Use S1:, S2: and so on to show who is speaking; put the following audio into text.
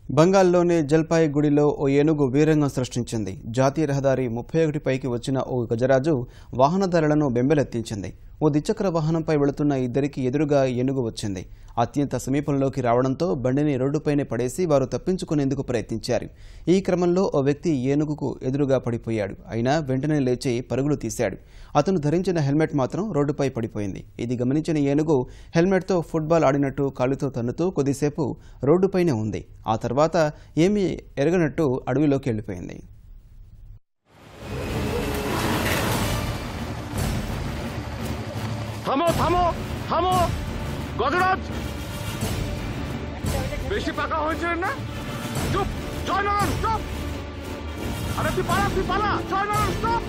S1: బంగాల్లోని జల్పాయిగూడిలో ఓ ఏనుగు వీరంగం సృష్టించింది. జాతీయ రహదారి 31 పైకి వచ్చిన ఓ గజరాజు వాహనదారులను బెంబెలెత్తించింది. ఓ ద్విచక్ర వాహనంపై వెళుతున్న ఇద్దరికి ఎదురుగా ఏనుగు వచ్చింది. అత్యంత సమీపంలోకి రావడంతో బండిని రోడ్డుపైనే పడేసి వారు తప్పించుకునేందుకు ప్రయత్నించారు. ఈ క్రమంలో ఓ వ్యక్తి ఏనుగుకు ఎదురుగా పడిపోయాడు. అయినా వెంటనే లేచి పరుగులు తీశాడు. అతను ధరించిన హెల్మెట్ మాత్రం రోడ్డుపై పడిపోయింది. ఇది గమనించిన ఏనుగు హెల్మెట్తో ఫుట్బాల్ ఆడినట్టు కాలుతో తన్నుతూ కొద్దిసేపు రోడ్డుపైనే ఉంది. ఆ తర్వాత ఏమీ ఎరగనట్టు అడవిలోకి వెళ్ళిపోయింది.
S2: থামো থামো থামো গজরাজ বেশি পাকা হয়েছে না চুপ জয়নারায়ণ স্টপ আরে তুই পালা জয়নারায়ণ স্টপ